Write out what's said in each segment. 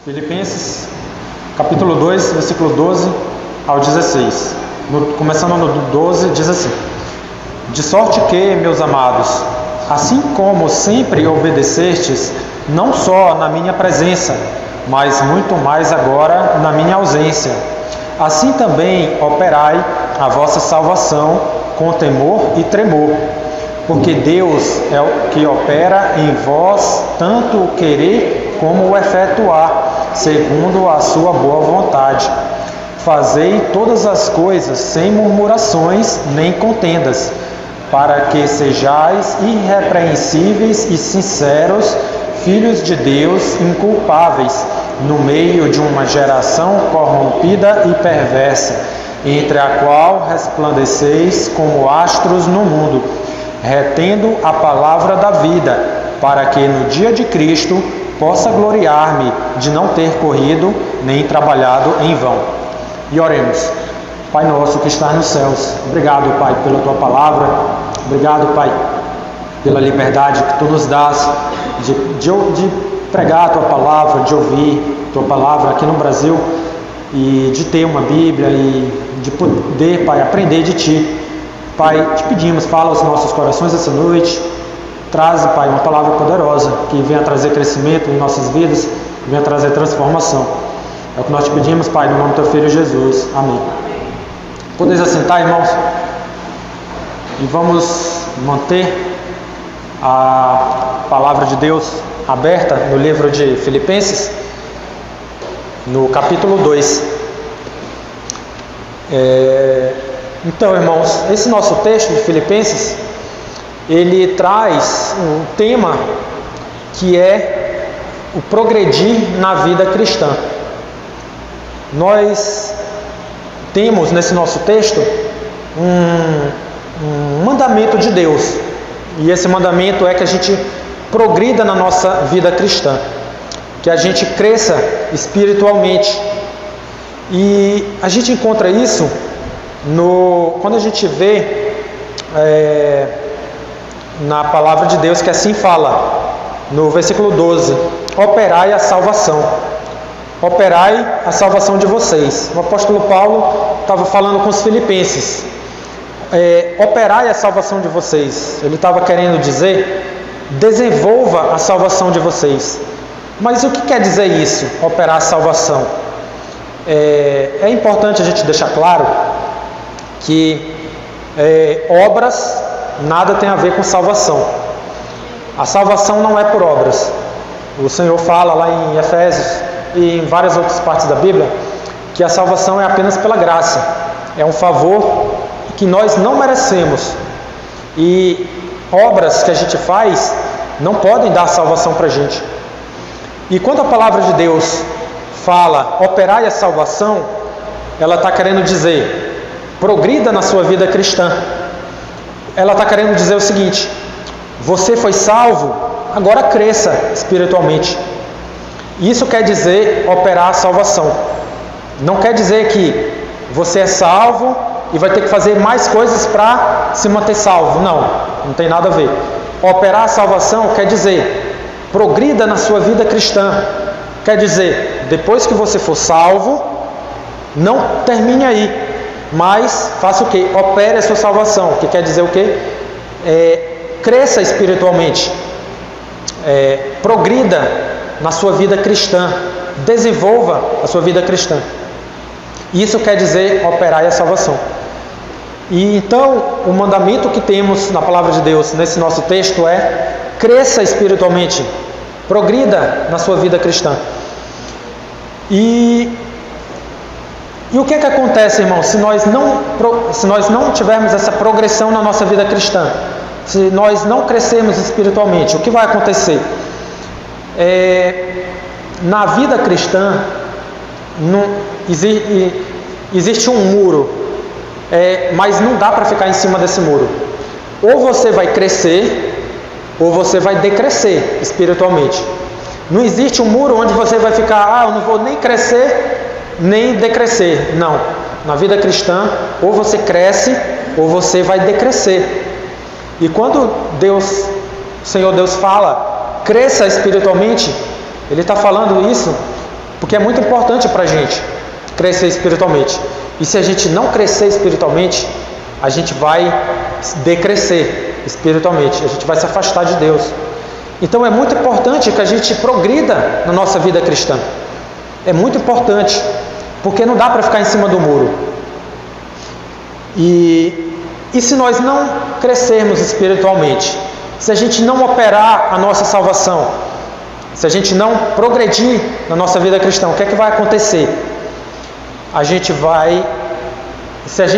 Filipenses, capítulo 2, versículo 12 ao 16. Começando no 12, diz assim: De sorte que, meus amados, assim como sempre obedecestes, não só na minha presença, mas muito mais agora na minha ausência, assim também operai a vossa salvação com temor e tremor, porque Deus é o que opera em vós tanto o querer como o efetuar, segundo a sua boa vontade. Fazei todas as coisas sem murmurações nem contendas, para que sejais irrepreensíveis e sinceros, filhos de Deus inculpáveis, no meio de uma geração corrompida e perversa, entre a qual resplandeceis como astros no mundo, retendo a palavra da vida, para que no dia de Cristo possa gloriar-me de não ter corrido nem trabalhado em vão. E oremos. Pai nosso que estás nos céus, obrigado, Pai, pela Tua palavra, obrigado, Pai, pela liberdade que Tu nos dás de pregar a Tua palavra, de ouvir Tua palavra aqui no Brasil e de ter uma Bíblia e de poder, Pai, aprender de Ti. Pai, te pedimos, fala aos nossos corações essa noite, traz, Pai, uma palavra poderosa que venha trazer crescimento em nossas vidas, venha trazer transformação. É o que nós te pedimos, Pai, no nome do Teu Filho Jesus. Amém. Podeis assentar, irmãos, e vamos manter a palavra de Deus aberta no livro de Filipenses, no capítulo 2. Então, irmãos, esse nosso texto de Filipenses, ele traz um tema que é o progredir na vida cristã. Nós temos nesse nosso texto um mandamento de Deus, e esse mandamento é que a gente progrida na nossa vida cristã, que a gente cresça espiritualmente. E a gente encontra isso quando a gente vê na palavra de Deus, que assim fala no versículo 12: operai a salvação. Operai a salvação de vocês. O apóstolo Paulo estava falando com os filipenses. Operai a salvação de vocês. Ele estava querendo dizer: desenvolva a salvação de vocês. Mas o que quer dizer isso? Operar a salvação. É importante a gente deixar claro que obras nada tem a ver com salvação. A salvação não é por obras. O Senhor fala lá em Efésios e em várias outras partes da Bíblia que a salvação é apenas pela graça. É um favor que nós não merecemos. E obras que a gente faz não podem dar salvação para a gente. E quando a palavra de Deus fala operai a salvação, ela está querendo dizer: progrida na sua vida cristã. Ela está querendo dizer o seguinte: você foi salvo, agora cresça espiritualmente. Isso quer dizer operar a salvação. Não quer dizer que você é salvo e vai ter que fazer mais coisas para se manter salvo. Não tem nada a ver. Operar a salvação quer dizer progrida na sua vida cristã. Quer dizer, depois que você for salvo, não termine aí, mas faça o quê? Opere a sua salvação, que quer dizer o quê? Cresça espiritualmente, progrida na sua vida cristã, desenvolva a sua vida cristã. Isso quer dizer operar a salvação. E então, o mandamento que temos na palavra de Deus nesse nosso texto é: cresça espiritualmente, progrida na sua vida cristã. E o que acontece, irmão, se nós não tivermos essa progressão na nossa vida cristã, se nós não crescermos espiritualmente, o que vai acontecer? Na vida cristã existe um muro, mas não dá para ficar em cima desse muro. Ou você vai crescer, ou você vai decrescer espiritualmente. Não existe um muro onde você vai ficar: eu não vou nem crescer, nem decrescer. Não. Na vida cristã, ou você cresce, ou você vai decrescer. E quando o Senhor Deus fala: cresça espiritualmente, Ele está falando isso Porque é muito importante para a gente crescer espiritualmente. E se a gente não crescer espiritualmente, a gente vai decrescer espiritualmente, a gente vai se afastar de Deus. Então é muito importante que a gente progrida na nossa vida cristã. É muito importante, porque não dá para ficar em cima do muro. E se nós não crescermos espiritualmente, se a gente não operar a nossa salvação, se a gente não progredir na nossa vida cristã, o que é que vai acontecer? A gente vai, se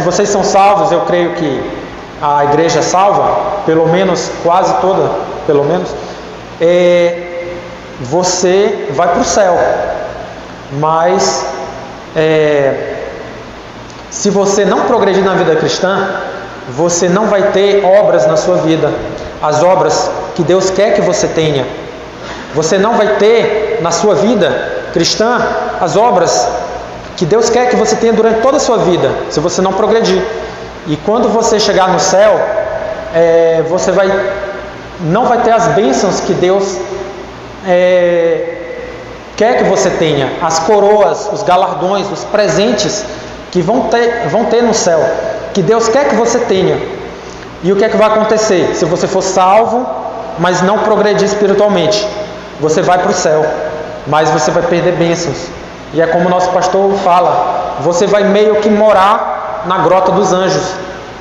vocês são salvos, eu creio que a igreja é salva, pelo menos, quase toda, pelo menos, você vai para o céu. Mas se você não progredir na vida cristã, você não vai ter obras na sua vida, as obras que Deus quer que você tenha. Você não vai ter na sua vida cristã as obras que Deus quer que você tenha durante toda a sua vida, se você não progredir. E quando você chegar no céu, você não vai ter as bênçãos que Deus quer que você tenha, as coroas, os galardões, os presentes que vão ter no céu, que Deus quer que você tenha. E o que é que vai acontecer? Se você for salvo, mas não progredir espiritualmente, você vai para o céu, mas você vai perder bênçãos. E é como o nosso pastor fala, você vai meio que morar na grota dos anjos.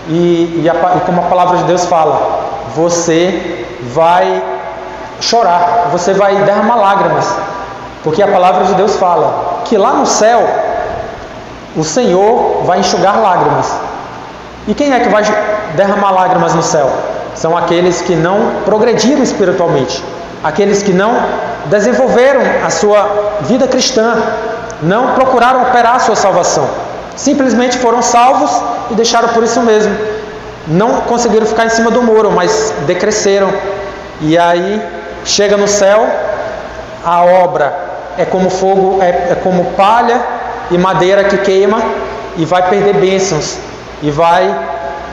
E como a palavra de Deus fala, você vai chorar, você vai derramar lágrimas. Porque a palavra de Deus fala que lá no céu, o Senhor vai enxugar lágrimas. E quem é que vai derramar lágrimas no céu? São aqueles que não progrediram espiritualmente, aqueles que não desenvolveram a sua vida cristã, não procuraram operar a sua salvação, simplesmente foram salvos e deixaram por isso mesmo, não conseguiram ficar em cima do muro, mas decresceram. E aí chega no céu, a obra é como fogo, é como palha e madeira que queima, e vai perder bênçãos, e vai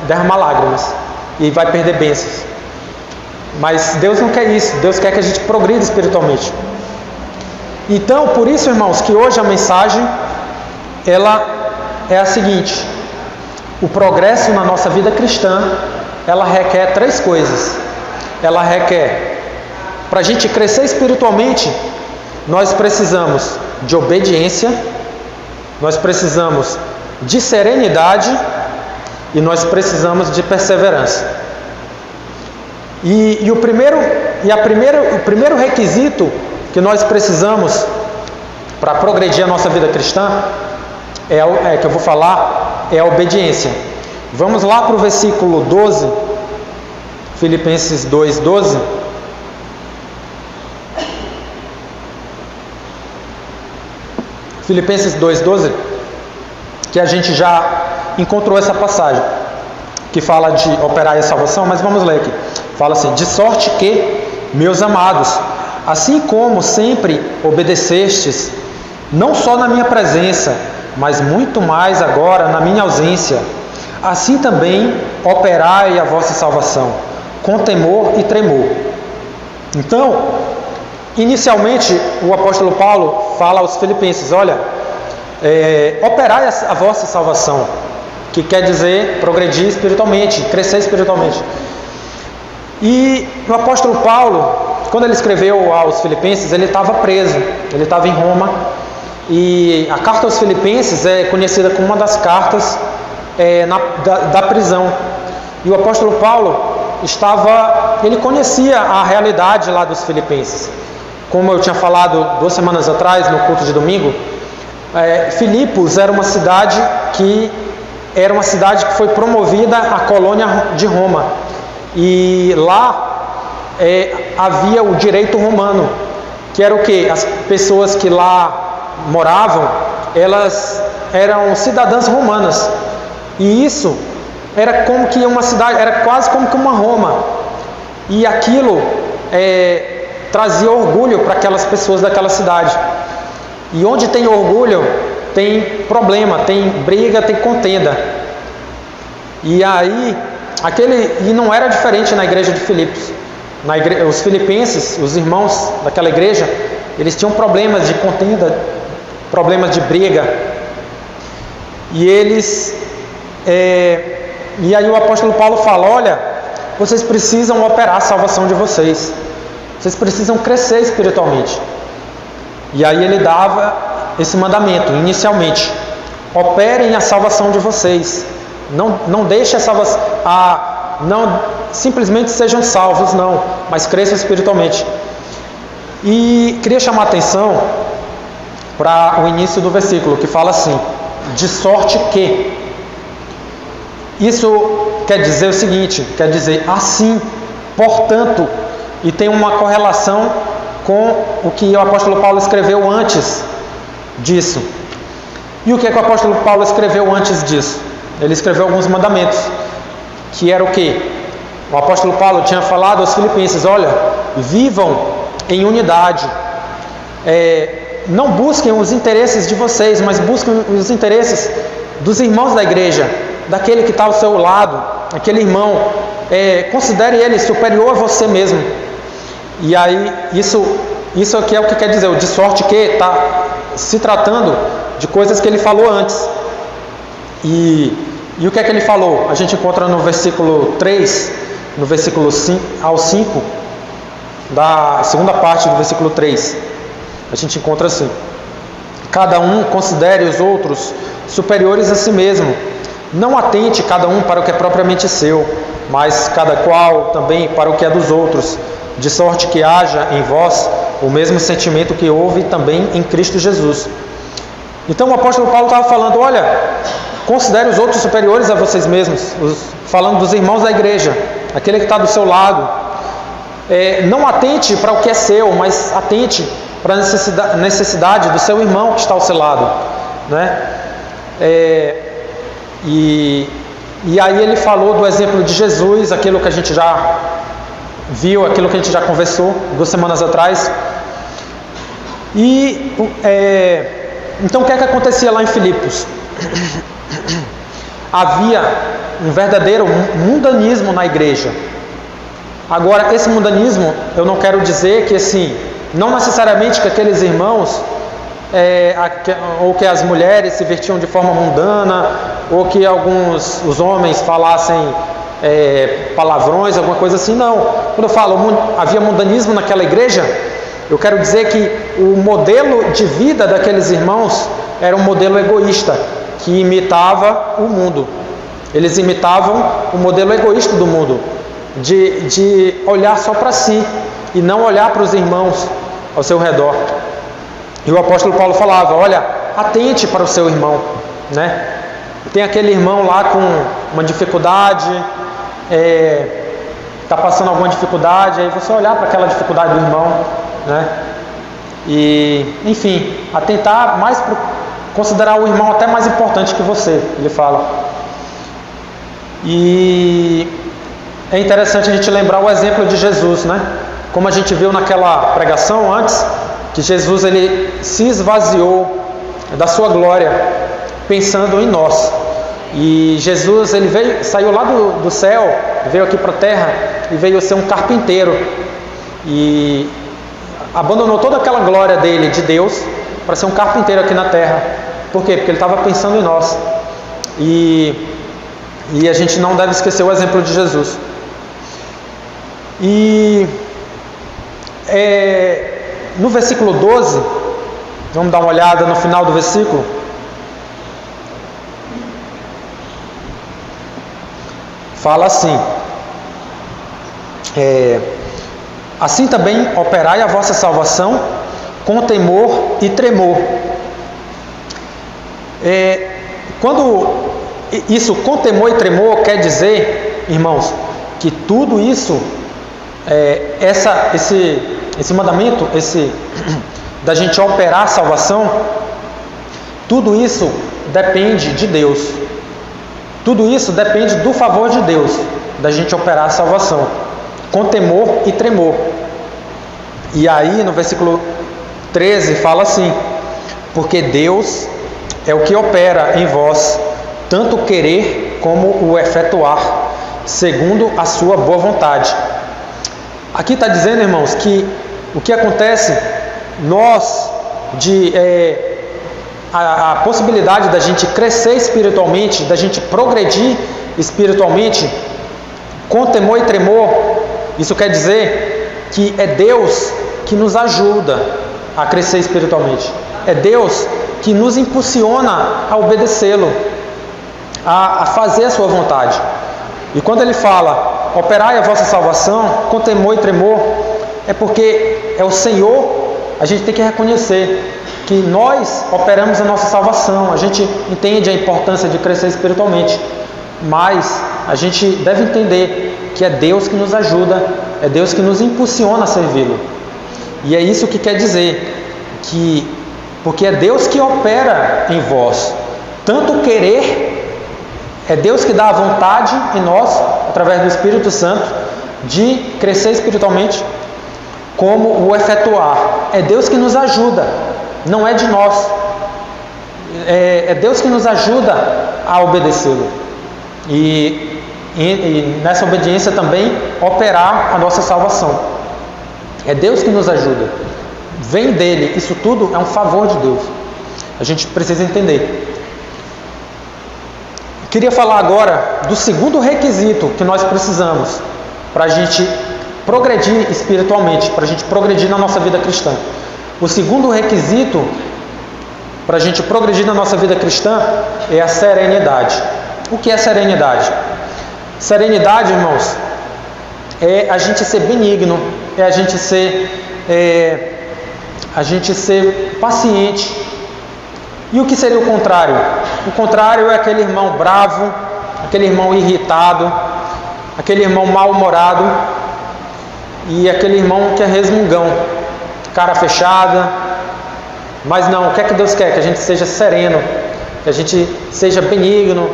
derramar lágrimas, e vai perder bênçãos. Mas Deus não quer isso, Deus quer que a gente progrida espiritualmente. Então, por isso, irmãos, que hoje a mensagem, ela é a seguinte: o progresso na nossa vida cristã, ela requer 3 coisas. Ela requer, para a gente crescer espiritualmente, nós precisamos de obediência, nós precisamos de serenidade e nós precisamos de perseverança. E o primeiro requisito que nós precisamos para progredir a nossa vida cristã que eu vou falar, é a obediência. Vamos lá para o versículo 12, Filipenses 2:12. Filipenses 2:12, que a gente já encontrou essa passagem que fala de operar a salvação, mas vamos ler aqui. Fala assim: de sorte que, meus amados, assim como sempre obedecestes, não só na minha presença, mas muito mais agora na minha ausência, assim também operai a vossa salvação, com temor e tremor. Então, inicialmente, o apóstolo Paulo fala aos filipenses: olha, operai a vossa salvação, que quer dizer progredir espiritualmente, crescer espiritualmente. E o apóstolo Paulo, quando ele escreveu aos filipenses, ele estava preso, ele estava em Roma, e a carta aos filipenses é conhecida como uma das cartas da prisão. E o apóstolo Paulo ele conhecia a realidade lá dos filipenses. Como eu tinha falado 2 semanas atrás, no culto de domingo, Filipos era uma cidade que foi promovida à colônia de Roma. E lá havia o direito romano, que era o quê? As pessoas que lá moravam, elas eram cidadãs romanas. E isso era como que uma cidade, era quase como que uma Roma. E aquilo trazia orgulho para aquelas pessoas daquela cidade. E onde tem orgulho, tem problema, tem briga, tem contenda. E aí, e não era diferente na igreja de Filipos. os filipenses, os irmãos daquela igreja, eles tinham problemas de contenda, problemas de briga. E aí o apóstolo Paulo fala: olha, vocês precisam operar a salvação de vocês. Vocês precisam crescer espiritualmente. E aí ele dava esse mandamento, inicialmente: operem a salvação de vocês. Não deixe a salvação, não simplesmente sejam salvos, não, mas cresçam espiritualmente. E queria chamar a atenção para o início do versículo, que fala assim: de sorte que. Isso quer dizer o seguinte, quer dizer assim, portanto, e tem uma correlação com o que o apóstolo Paulo escreveu antes disso. E o que é que o apóstolo Paulo escreveu antes disso? Ele escreveu alguns mandamentos, que era o quê? O apóstolo Paulo tinha falado aos filipenses: olha, vivam em unidade, não busquem os interesses de vocês, mas busquem os interesses dos irmãos da igreja, daquele que está ao seu lado, aquele irmão, considere ele superior a você mesmo. E aí, isso aqui é o que quer dizer, de sorte que está se tratando de coisas que ele falou antes. E o que é que ele falou? A gente encontra no versículo 3, no versículo 5 ao 5, da segunda parte do versículo 3, a gente encontra assim: cada um considere os outros superiores a si mesmo. Não atente cada um para o que é propriamente seu, mas cada qual também para o que é dos outros, de sorte que haja em vós o mesmo sentimento que houve também em Cristo Jesus. Então o apóstolo Paulo estava falando: olha, considere os outros superiores a vocês mesmos, falando dos irmãos da igreja, aquele que está do seu lado. Não atente para o que é seu, mas atente para a necessidade do seu irmão que está ao seu lado, né? E aí ele falou do exemplo de Jesus, aquilo que a gente já viu, aquilo que a gente já conversou 2 semanas atrás. Então o que é que acontecia lá em Filipos? Havia um verdadeiro mundanismo na igreja. Agora, esse mundanismo, eu não quero dizer que assim, não necessariamente que aqueles irmãos ou que as mulheres se vestiam de forma mundana, ou que os homens falassem palavrões, alguma coisa assim, não. Quando eu falo havia mundanismo naquela igreja, eu quero dizer que o modelo de vida daqueles irmãos era um modelo egoísta, que imitava o mundo. Eles imitavam o modelo egoísta do mundo, de olhar só para si e não olhar para os irmãos ao seu redor. E o apóstolo Paulo falava: olha, atente para o seu irmão, né? Tem aquele irmão lá com uma dificuldade, está passando alguma dificuldade, aí você olhar para aquela dificuldade do irmão, né? E, enfim, atentar mais para considerar o irmão até mais importante que você, ele fala. E é interessante a gente lembrar o exemplo de Jesus, né? Como a gente viu naquela pregação antes, que Jesus ele se esvaziou da sua glória pensando em nós. E Jesus ele saiu lá do céu, veio aqui para a terra e veio ser um carpinteiro e abandonou toda aquela glória dele, de Deus, para ser um carpinteiro aqui na terra. Por quê? Porque ele estava pensando em nós. E a gente não deve esquecer o exemplo de Jesus. E no versículo 12, vamos dar uma olhada no final do versículo. Fala assim: assim também operai a vossa salvação com temor e tremor. Quando isso com temor e tremor quer dizer, irmãos, que tudo isso, esse mandamento, da gente operar a salvação, tudo isso depende de Deus. Tudo isso depende do favor de Deus, da gente operar a salvação, com temor e tremor. E aí no versículo 13 fala assim: porque Deus é o que opera em vós, tanto o querer como o efetuar, segundo a sua boa vontade. Aqui está dizendo, irmãos, que o que acontece, a possibilidade da gente crescer espiritualmente, da gente progredir espiritualmente, com temor e tremor, isso quer dizer que é Deus que nos ajuda a crescer espiritualmente. É Deus que nos impulsiona a obedecê-lo, a fazer a sua vontade. E quando ele fala, operai a vossa salvação com temor e tremor, é porque é o Senhor. A gente tem que reconhecer que nós operamos a nossa salvação. A gente entende a importância de crescer espiritualmente, mas a gente deve entender que é Deus que nos ajuda, é Deus que nos impulsiona a servi-lo. E é isso que quer dizer, porque é Deus que opera em vós, tanto querer, é Deus que dá a vontade em nós, através do Espírito Santo, de crescer espiritualmente, como o efetuar. É Deus que nos ajuda, não é de nós. É Deus que nos ajuda a obedecê-lo. E nessa obediência também operar a nossa salvação. É Deus que nos ajuda. Vem dele. Isso tudo é um favor de Deus. A gente precisa entender. Queria falar agora do segundo requisito que nós precisamos para a gente progredir espiritualmente, para a gente progredir na nossa vida cristã. O segundo requisito para a gente progredir na nossa vida cristã é a serenidade. O que é serenidade? Serenidade, irmãos, é a gente ser benigno, é a gente ser paciente. E o que seria o contrário? O contrário é aquele irmão bravo, aquele irmão irritado, aquele irmão mal-humorado e aquele irmão que é resmungão, cara fechada. Mas não, o que é que Deus quer? Que a gente seja sereno, que a gente seja benigno,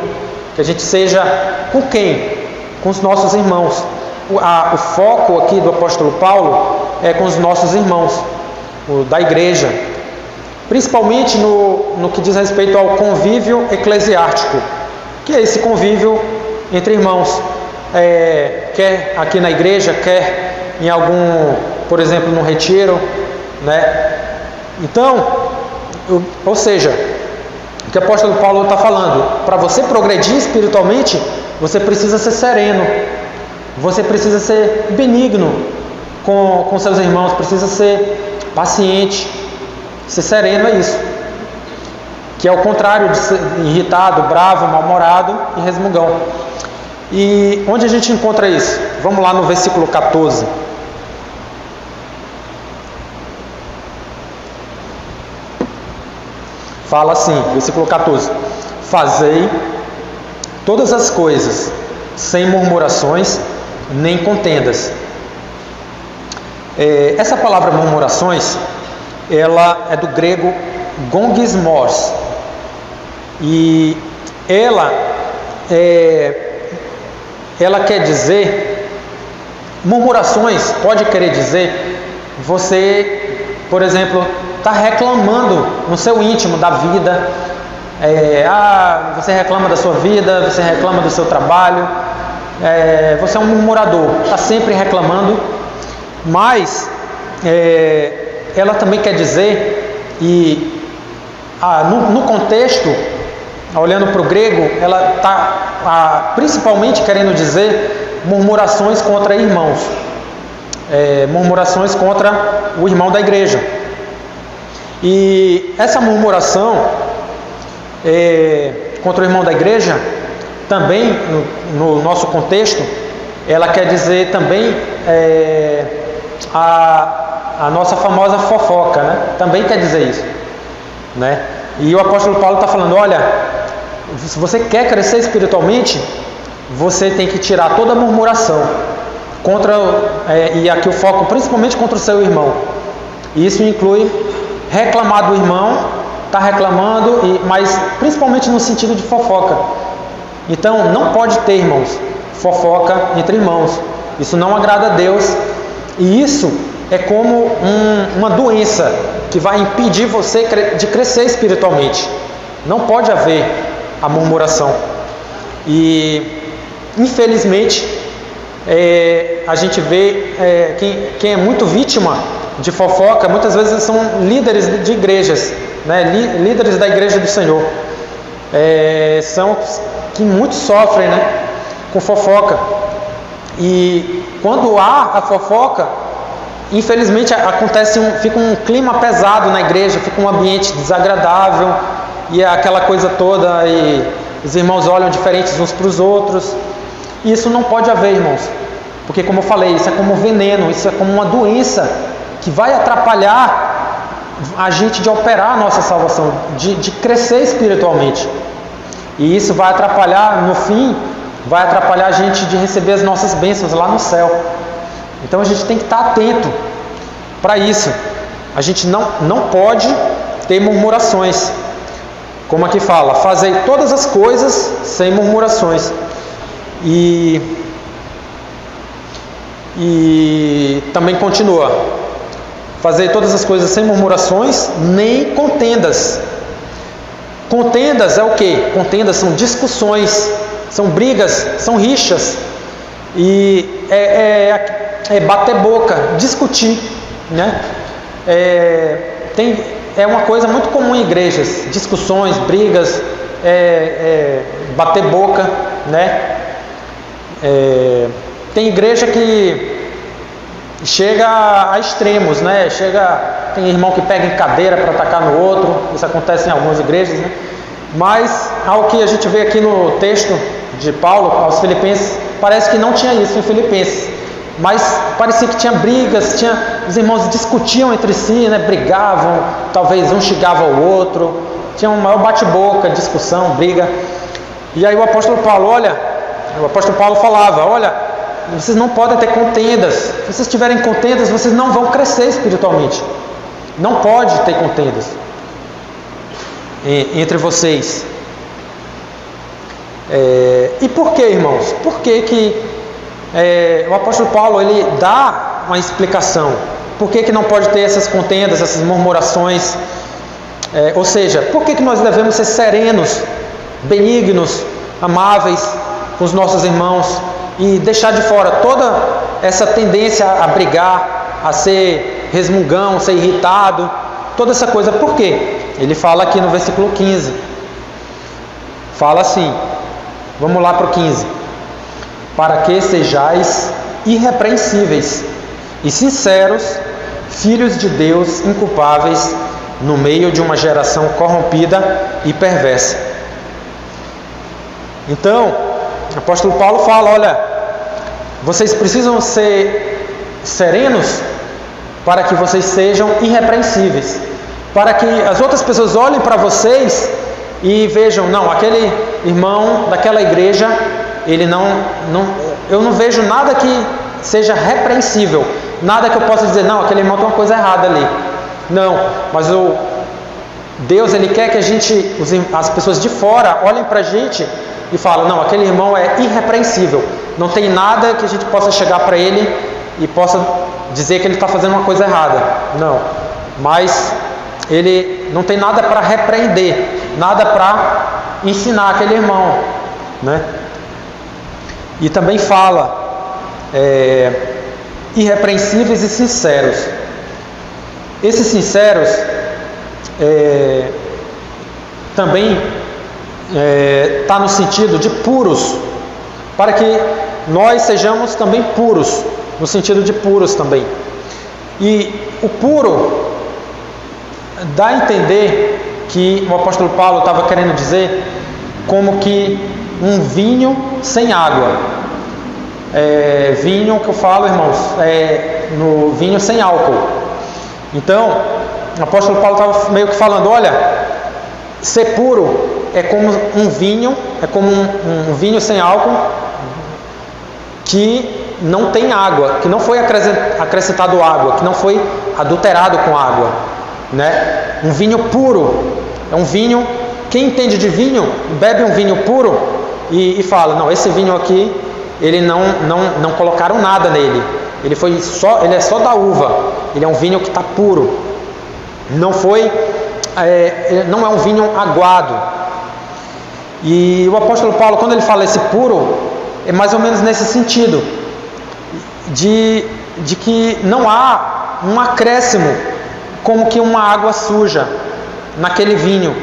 que a gente seja com quem? Com os nossos irmãos. O foco aqui do apóstolo Paulo é com os nossos irmãos, da igreja. Principalmente no que diz respeito ao convívio eclesiástico, que é esse convívio entre irmãos, quer aqui na igreja, quer em algum, por exemplo, no retiro, né? Então, ou seja, o que o apóstolo Paulo está falando, para você progredir espiritualmente, você precisa ser sereno, você precisa ser benigno com seus irmãos, precisa ser paciente. Ser sereno é isso, que é o contrário de ser irritado, bravo, mal-humorado e resmungão. E onde a gente encontra isso? Vamos lá no versículo 14. Fala assim, versículo 14: fazei todas as coisas sem murmurações nem contendas. Essa palavra murmurações, ela é do grego gongismos, e ela quer dizer, murmurações pode querer dizer, você, por exemplo, está reclamando no seu íntimo da vida, você reclama da sua vida, você reclama do seu trabalho, você é um murmurador, está sempre reclamando, mas ela também quer dizer, no contexto, olhando para o grego, ela está principalmente querendo dizer murmurações contra irmãos, murmurações contra o irmão da igreja. E essa murmuração contra o irmão da igreja, também no nosso contexto, ela quer dizer também a nossa famosa fofoca, né? Também quer dizer isso, né? E o apóstolo Paulo está falando, olha, se você quer crescer espiritualmente, você tem que tirar toda a murmuração e aqui o foco principalmente contra o seu irmão. E isso inclui reclamar do irmão, está reclamando, mas principalmente no sentido de fofoca. Então não pode ter, irmãos, fofoca entre irmãos. Isso não agrada a Deus, e isso é como uma doença que vai impedir você de crescer espiritualmente. Não pode haver a murmuração. E infelizmente a gente vê quem é muito vítima de fofoca, muitas vezes são líderes de igrejas, né? Líderes da igreja do Senhor. São que muitos sofrem, né, com fofoca. E quando há a fofoca, infelizmente fica um clima pesado na igreja, fica um ambiente desagradável, e aquela coisa toda, e os irmãos olham diferentes uns para os outros. E isso não pode haver, irmãos, porque, como eu falei, isso é como veneno, isso é como uma doença que vai atrapalhar a gente de operar a nossa salvação, de crescer espiritualmente. E isso vai atrapalhar, no fim, vai atrapalhar a gente de receber as nossas bênçãos lá no céu. Então a gente tem que estar atento para isso. A gente não pode ter murmurações. Como aqui fala, fazei todas as coisas sem murmurações. E também continua, fazei todas as coisas sem murmurações, nem contendas. Contendas é o que? Contendas são discussões, são brigas, são rixas, e é bater boca, discutir, né? É uma coisa muito comum em igrejas, discussões, brigas, bater boca, né? Tem igreja que chega a extremos, né? Tem irmão que pega em cadeira para atacar no outro, isso acontece em algumas igrejas, né? Mas ao que a gente vê aqui no texto de Paulo aos Filipenses, parece que não tinha isso em Filipenses, mas parecia que tinha brigas, os irmãos discutiam entre si, né? Brigavam, talvez um xingava o outro, tinha um maior bate-boca, discussão, briga. E aí o apóstolo Paulo falava, olha, vocês não podem ter contendas. Se vocês tiverem contendas, vocês não vão crescer espiritualmente. Não pode ter contendas entre vocês. E por que, irmãos? Por que o apóstolo Paulo ele dá uma explicação? Por que não pode ter essas contendas, essas murmurações? Ou seja, por que nós devemos ser serenos, benignos, amáveis com os nossos irmãos e deixar de fora toda essa tendência a brigar, a ser resmungão, ser irritado, toda essa coisa? Por quê? Ele fala aqui no versículo 15, fala assim, vamos lá para o 15: para que sejais irrepreensíveis e sinceros, filhos de Deus inculpáveis, no meio de uma geração corrompida e perversa. Então, o apóstolo Paulo fala, olha, vocês precisam ser serenos para que vocês sejam irrepreensíveis, para que as outras pessoas olhem para vocês e vejam, não, aquele irmão daquela igreja, ele eu não vejo nada que seja repreensível, nada que eu possa dizer, não, aquele irmão tem uma coisa errada ali. Não, mas Deus, ele quer que as pessoas de fora olhem para a gente e falem, não, aquele irmão é irrepreensível, não tem nada que a gente possa chegar para ele e possa dizer que ele está fazendo uma coisa errada. Não, mas ele não tem nada para repreender, nada para ensinar aquele irmão, né? E também fala irrepreensíveis e sinceros. Esses sinceros também está no sentido de puros, para que nós sejamos também puros, no sentido de puros também. E o puro dá a entender que o apóstolo Paulo estava querendo dizer como que um vinho sem água. Vinho que eu falo, irmãos, no vinho sem álcool. Então, o apóstolo Paulo estava meio que falando, olha, ser puro é como um vinho, um vinho sem álcool que não tem água, que não foi acrescentado água, que não foi adulterado com água, né? Um vinho puro é um vinho, quem entende de vinho bebe um vinho puro e fala, não, esse vinho aqui, ele não colocaram nada nele, ele é só da uva, ele é um vinho que está puro, não é um vinho aguado. E o apóstolo Paulo, quando ele fala esse puro, é mais ou menos nesse sentido. de que não há um acréscimo, como que uma água suja naquele vinho,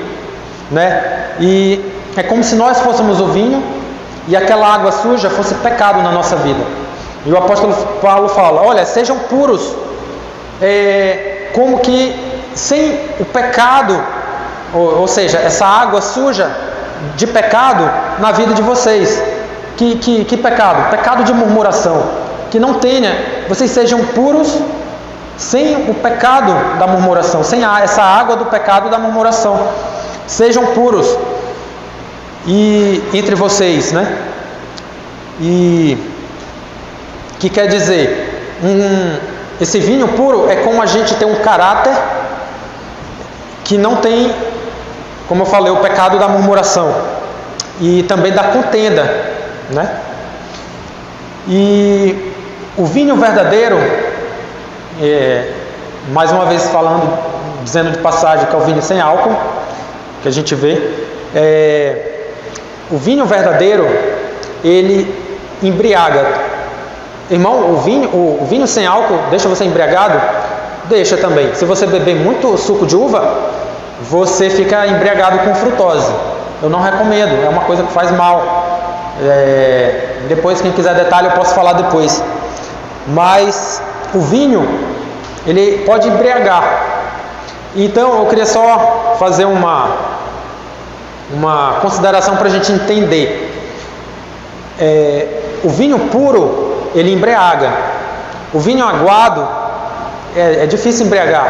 né? E é como se nós fôssemos o vinho e aquela água suja fosse pecado na nossa vida. E o apóstolo Paulo fala: olha, sejam puros, como que sem o pecado, ou seja, essa água suja de pecado na vida de vocês. Que pecado? Pecado de murmuração. Que não tenha, vocês sejam puros sem o pecado da murmuração, sem essa água do pecado da murmuração. Sejam puros e entre vocês, né? E que quer dizer, esse vinho puro é como a gente tem um caráter que não tem, como eu falei, o pecado da murmuração e também da contenda, né? E o vinho verdadeiro, mais uma vez falando, dizendo de passagem que é o vinho sem álcool, que a gente vê, o vinho verdadeiro, ele embriaga. Irmão, o vinho sem álcool deixa você embriagado? Deixa também. Se você beber muito suco de uva, você fica embriagado com frutose. Eu não recomendo, é uma coisa que faz mal. Depois, quem quiser detalhe, eu posso falar depois. Mas o vinho, ele pode embriagar. Então, eu queria só fazer uma consideração para a gente entender. O vinho puro, ele embriaga. O vinho aguado, é difícil embriagar.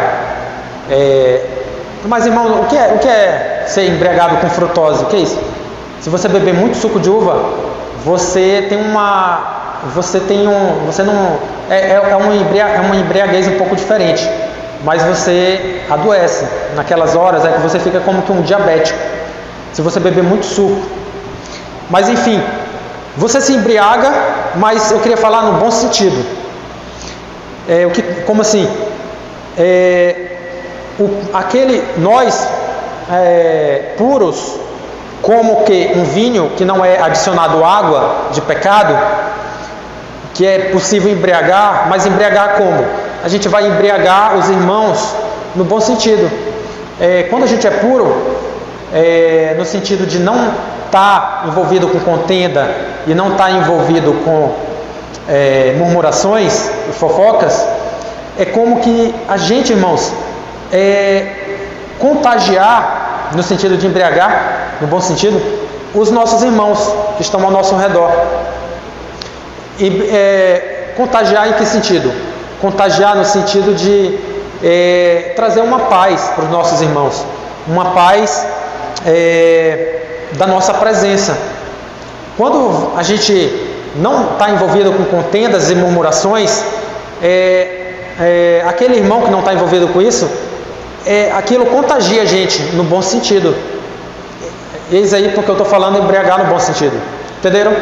Mas, irmão, o que é ser embriagado com frutose? O que é isso? Se você beber muito suco de uva, você é uma embriaguez um pouco diferente, mas você adoece. Naquelas horas que você fica como que um diabético, se você beber muito suco. Mas enfim, você se embriaga, mas eu queria falar no bom sentido. Como assim? Nós puros, como que um vinho que não é adicionado água de pecado, que é possível embriagar, mas embriagar como? A gente vai embriagar os irmãos no bom sentido. Quando a gente é puro, no sentido de não estar envolvido com contenda e não estar envolvido com murmurações e fofocas, é como que a gente, irmãos, contagiar, no sentido de embriagar, no bom sentido, os nossos irmãos que estão ao nosso redor. E contagiar em que sentido? Contagiar no sentido de trazer uma paz para os nossos irmãos, uma paz da nossa presença. Quando a gente não está envolvido com contendas e murmurações, aquele irmão que não está envolvido com isso, aquilo contagia a gente no bom sentido. Eis aí porque eu estou falando embriagar no bom sentido. Entenderam?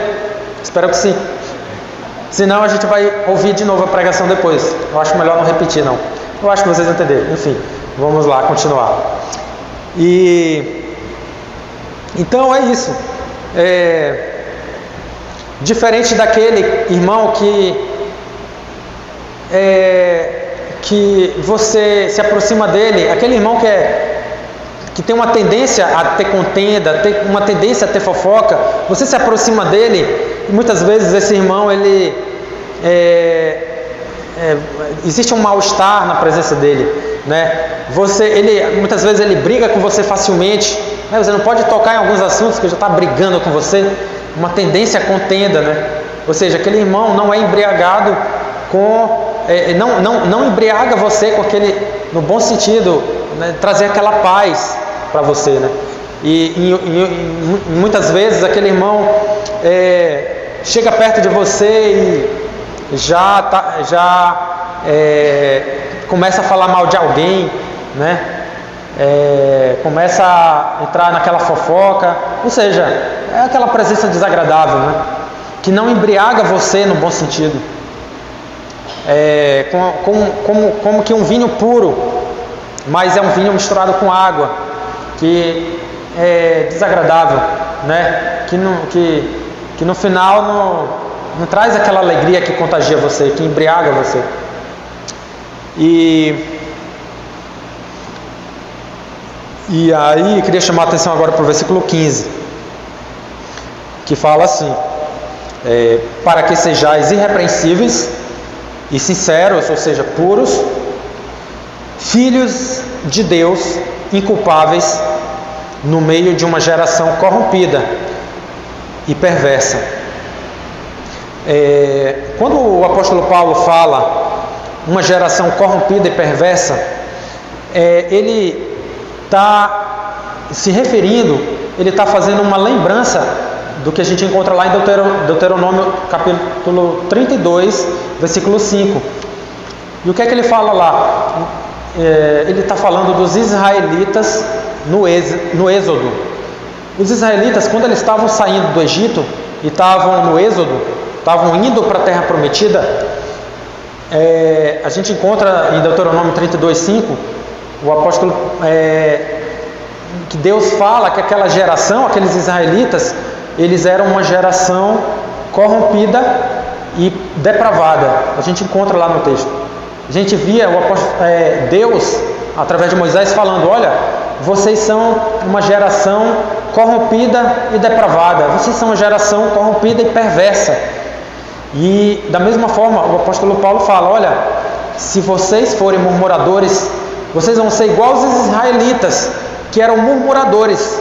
Espero que sim. Senão a gente vai ouvir de novo a pregação depois. Eu acho melhor não repetir, não. Eu acho que vocês entenderam. Enfim, vamos lá, continuar. Então é isso. Diferente daquele irmão que você se aproxima dele, aquele irmão que tem uma tendência a ter contenda, tem uma tendência a ter fofoca, você se aproxima dele e muitas vezes esse irmão, existe um mal-estar na presença dele, né? Muitas vezes ele briga com você facilmente, né? Você não pode tocar em alguns assuntos que já está brigando com você, uma tendência a contenda, né? Ou seja, aquele irmão não é embriagado não embriaga você com aquele, no bom sentido, né, trazer aquela paz para você, né? E muitas vezes aquele irmão chega perto de você e já começa a falar mal de alguém, né? Começa a entrar naquela fofoca, ou seja, é aquela presença desagradável, né? Que não embriaga você no bom sentido. Como que um vinho puro, mas é um vinho misturado com água, que é desagradável, né? Que no final não traz aquela alegria que contagia você, que embriaga você. E aí, queria chamar a atenção agora para o versículo 15, que fala assim: para que sejais irrepreensíveis e sinceros, ou seja, puros, filhos de Deus, inculpáveis, no meio de uma geração corrompida e perversa. Quando o apóstolo Paulo fala uma geração corrompida e perversa, ele está se referindo, ele está fazendo uma lembrança do que a gente encontra lá em Deuteronômio capítulo 32, versículo 5. E o que é que ele fala lá? Ele está falando dos israelitas no Êxodo. Os israelitas, quando eles estavam saindo do Egito e estavam no Êxodo, estavam indo para a terra prometida, a gente encontra em Deuteronômio 32, 5, o apóstolo, que Deus fala que aquela geração, aqueles israelitas, eles eram uma geração corrompida e depravada. A gente encontra lá no texto. A gente via Deus, através de Moisés, falando: olha, vocês são uma geração corrompida e depravada, vocês são uma geração corrompida e perversa. E da mesma forma, o apóstolo Paulo fala: olha, se vocês forem murmuradores, vocês vão ser igual aos israelitas, que eram murmuradores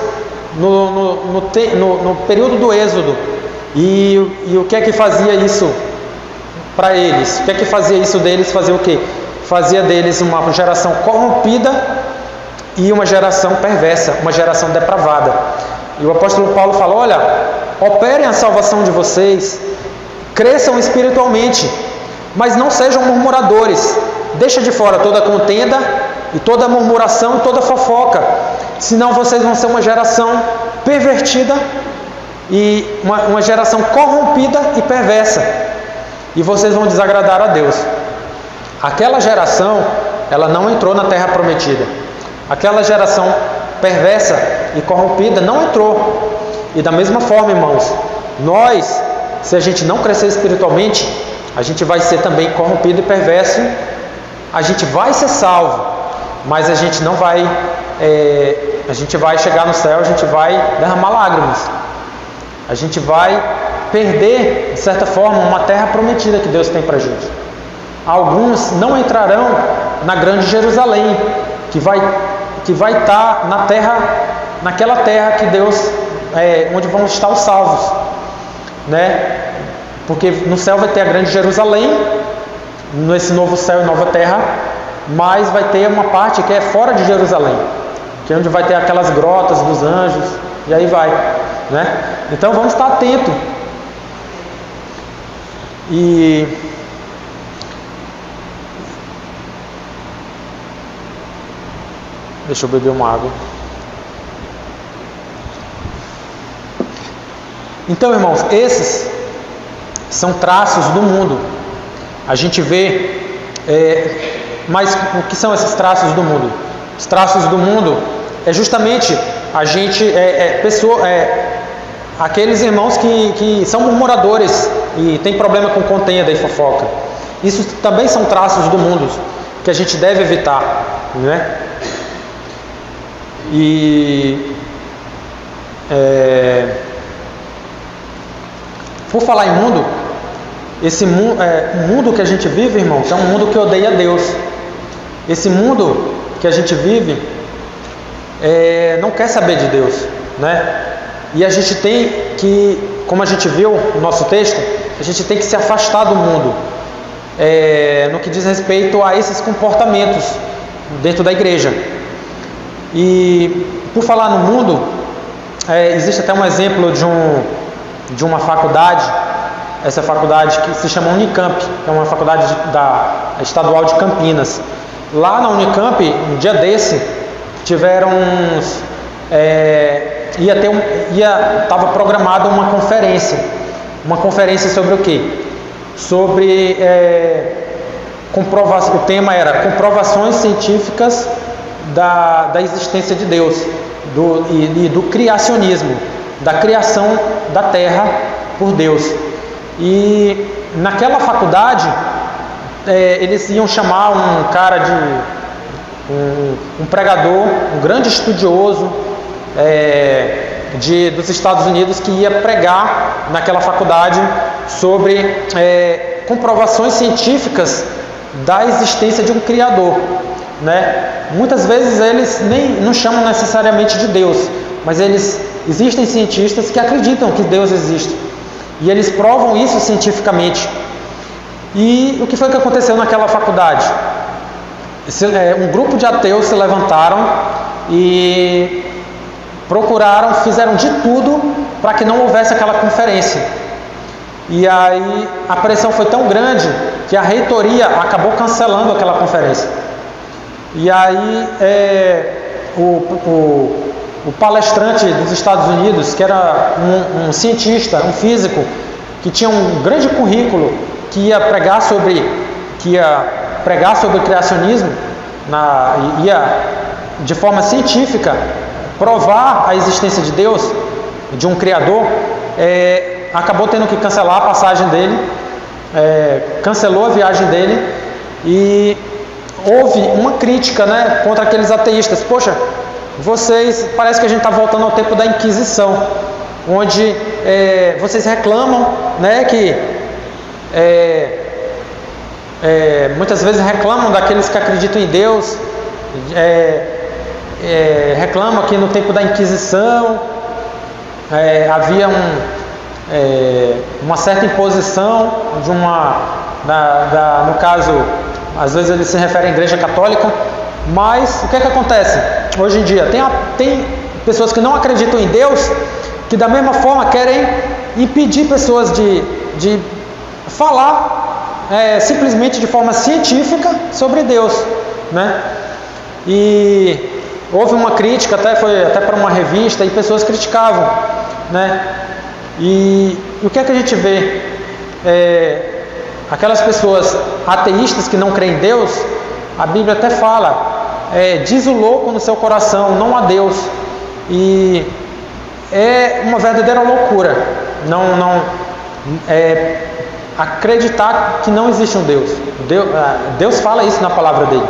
no período do Êxodo. E o que é que fazia isso para eles? O que é que fazia isso deles? Fazia o quê? Fazia deles uma geração corrompida e uma geração perversa, uma geração depravada. E o apóstolo Paulo fala: olha, operem a salvação de vocês, cresçam espiritualmente, mas não sejam murmuradores. Deixa de fora toda contenda e toda murmuração e toda fofoca, senão vocês vão ser uma geração pervertida e uma geração corrompida e perversa, e vocês vão desagradar a Deus. Aquela geração, ela não entrou na terra prometida. Aquela geração perversa e corrompida não entrou. E da mesma forma, irmãos, nós, se a gente não crescer espiritualmente, a gente vai ser também corrompido e perverso. A gente vai ser salvo, mas a gente não vai, a gente vai chegar no céu, a gente vai derramar lágrimas. A gente vai perder, de certa forma, uma terra prometida que Deus tem para a gente. Alguns não entrarão na grande Jerusalém, que vai estar na terra, naquela terra que Deus, onde vão estar os salvos, né? Porque no céu vai ter a grande Jerusalém, nesse novo céu e nova terra, mas vai ter uma parte que é fora de Jerusalém, que é onde vai ter aquelas grotas dos anjos, e aí vai, né? Então vamos estar atentos. E deixa eu beber uma água. Então, irmãos, esses são traços do mundo. A gente vê, mas o que são esses traços do mundo? Os traços do mundo é justamente a gente, aqueles irmãos que são murmuradores e tem problema com contenda e fofoca. Isso também são traços do mundo que a gente deve evitar, né? E por falar em mundo, esse mundo que a gente vive, irmãos, é um mundo que odeia Deus. Esse mundo que a gente vive não quer saber de Deus, né? E a gente tem que, como a gente viu no nosso texto, a gente tem que se afastar do mundo, no que diz respeito a esses comportamentos dentro da igreja. E por falar no mundo, existe até um exemplo de uma faculdade, essa faculdade que se chama Unicamp, que é uma faculdade estadual de Campinas. Lá na Unicamp, um dia desse, tiveram estava programada uma conferência sobre o quê? Sobre o tema era comprovações científicas da existência de Deus e do criacionismo, da criação da terra por Deus. E naquela faculdade, eles iam chamar um cara um pregador, um grande estudioso dos Estados Unidos, que ia pregar naquela faculdade sobre comprovações científicas da existência de um Criador, né? Muitas vezes eles não chamam necessariamente de Deus, mas existem cientistas que acreditam que Deus existe, e eles provam isso cientificamente. E o que foi que aconteceu naquela faculdade? Um grupo de ateus se levantaram e fizeram de tudo para que não houvesse aquela conferência. E aí a pressão foi tão grande que a reitoria acabou cancelando aquela conferência. E aí o palestrante dos Estados Unidos, que era um cientista, um físico, que tinha um grande currículo, que ia pregar sobre criacionismo, ia de forma científica provar a existência de Deus, de um Criador, acabou tendo que cancelar a passagem dele, cancelou a viagem dele, e houve uma crítica, né, contra aqueles ateístas. Poxa, parece que a gente está voltando ao tempo da Inquisição, onde vocês reclamam, né, que muitas vezes reclamam daqueles que acreditam em Deus, reclamam que no tempo da Inquisição havia uma certa imposição no caso, às vezes eles se referem à Igreja Católica. Mas o que é que acontece hoje em dia? Tem pessoas que não acreditam em Deus, que da mesma forma querem impedir pessoas de falar simplesmente de forma científica sobre Deus, né? E houve uma crítica, foi até para uma revista, e pessoas criticavam, né? E o que é que a gente vê? Aquelas pessoas ateístas que não creem em Deus, a Bíblia até fala, diz o louco no seu coração, não há Deus. E é uma verdadeira loucura não acreditar que não existe um Deus. Deus fala isso na palavra dele.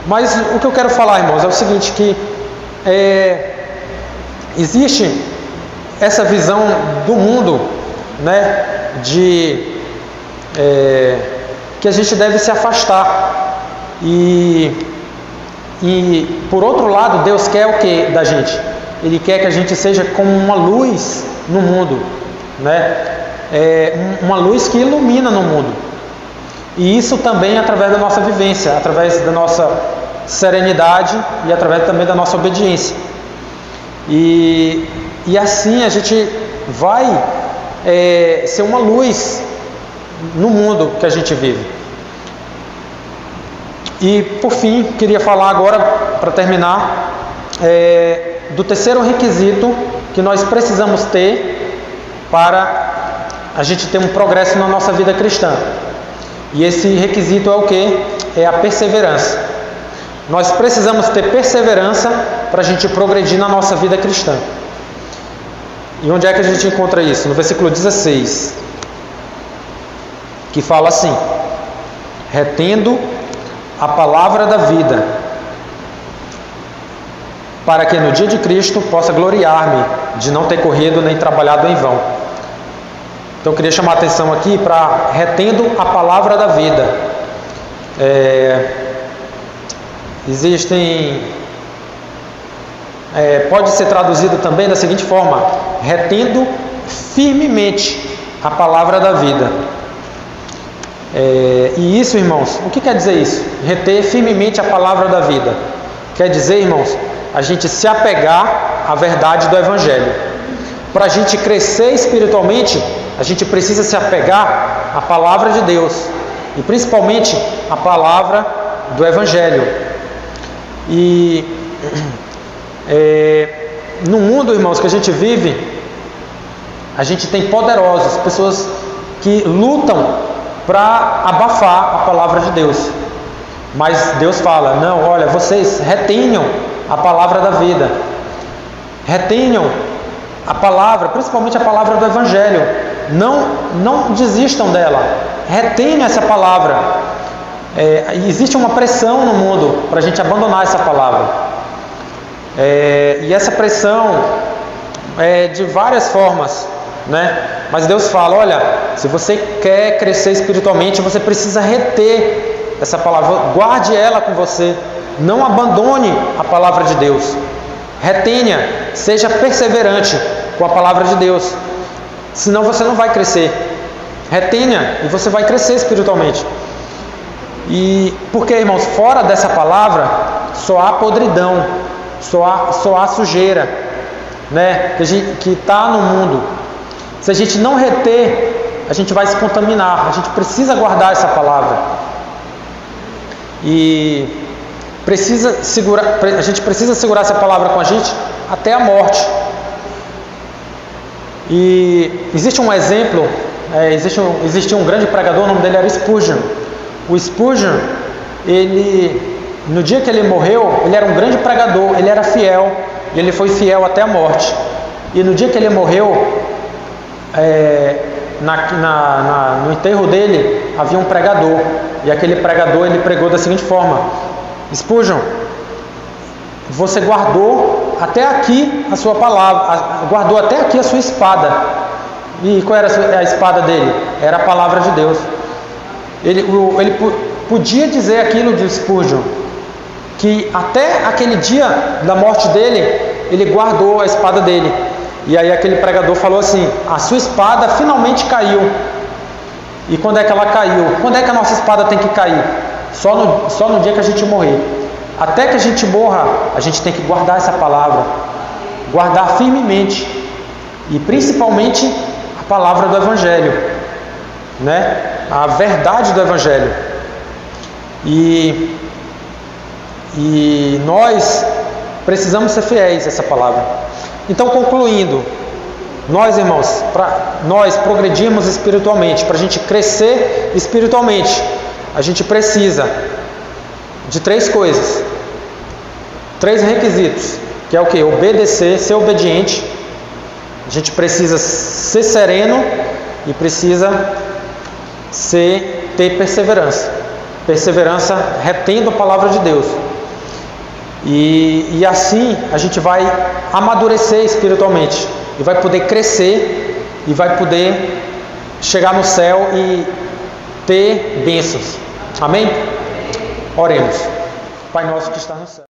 Mas o que eu quero falar, irmãos, é o seguinte, que existe essa visão do mundo, né, que a gente deve se afastar. E por outro lado, Deus quer o que da gente? Ele quer que a gente seja como uma luz no mundo, né? Uma luz que ilumina no mundo. E isso também através da nossa vivência, através da nossa serenidade e através também da nossa obediência. E assim a gente vai ser uma luz no mundo que a gente vive. E por fim, queria falar agora, para terminar, do terceiro requisito que nós precisamos ter para a gente ter um progresso na nossa vida cristã. E esse requisito é o quê? É a perseverança. Nós precisamos ter perseverança para a gente progredir na nossa vida cristã. E onde é que a gente encontra isso? No versículo 16, que fala assim: retendo a palavra da vida, para que no dia de Cristo possa gloriar-me de não ter corrido nem trabalhado em vão. Então eu queria chamar a atenção aqui para retendo a palavra da vida. Pode ser traduzido também da seguinte forma: retendo firmemente a palavra da vida. E isso, irmãos, o que quer dizer isso? Reter firmemente a palavra da vida quer dizer, irmãos, a gente se apegar à verdade do Evangelho. Para a gente crescer espiritualmente, a gente precisa se apegar à palavra de Deus, e principalmente à palavra do Evangelho. E no mundo, irmãos, que a gente vive, a gente tem poderosos, pessoas que lutam para abafar a palavra de Deus. Mas Deus fala: não, olha, vocês retenham a palavra da vida, retenham a palavra, principalmente a palavra do Evangelho, não desistam dela, retenham essa palavra. Existe uma pressão no mundo para a gente abandonar essa palavra, e essa pressão é de várias formas, né? Mas Deus fala, olha, se você quer crescer espiritualmente, você precisa reter essa palavra, guarde ela com você, não abandone a palavra de Deus, retenha, seja perseverante com a palavra de Deus, senão você não vai crescer. Retenha e você vai crescer espiritualmente. E porque, irmãos, fora dessa palavra só há podridão, só há sujeira, né, que está no mundo. Se a gente não reter, a gente vai se contaminar. A gente precisa guardar essa palavra e a gente precisa segurar essa palavra com a gente até a morte. E existe um exemplo, existia um grande pregador, o nome dele era Spurgeon. O Spurgeon, no dia que ele morreu, ele era um grande pregador, ele era fiel, e ele foi fiel até a morte. E no dia que ele morreu, no enterro dele, havia um pregador, e aquele pregador, ele pregou da seguinte forma: Spurgeon, você guardou até aqui a sua palavra, guardou até aqui a sua espada. E qual era a espada dele? Era a palavra de Deus. Ele podia dizer aquilo de Spurgeon, que até aquele dia da morte dele, ele guardou a espada dele. E aí aquele pregador falou assim: a sua espada finalmente caiu. E quando é que ela caiu? Quando é que a nossa espada tem que cair? Só no dia que a gente morrer. Até que a gente morra, a gente tem que guardar essa palavra, guardar firmemente, e principalmente a palavra do Evangelho, né? A verdade do Evangelho. E nós precisamos ser fiéis a essa palavra. Então, concluindo, nós, irmãos, nós progredirmos espiritualmente, para a gente crescer espiritualmente, a gente precisa de 3 coisas, 3 requisitos, que é o que? Obedecer, ser obediente. A gente precisa ser sereno e precisa ter perseverança. Perseverança retendo a palavra de Deus. E assim a gente vai amadurecer espiritualmente e vai poder crescer e vai poder chegar no céu e ter bênçãos. Amém? Oremos. Pai nosso que está no céu.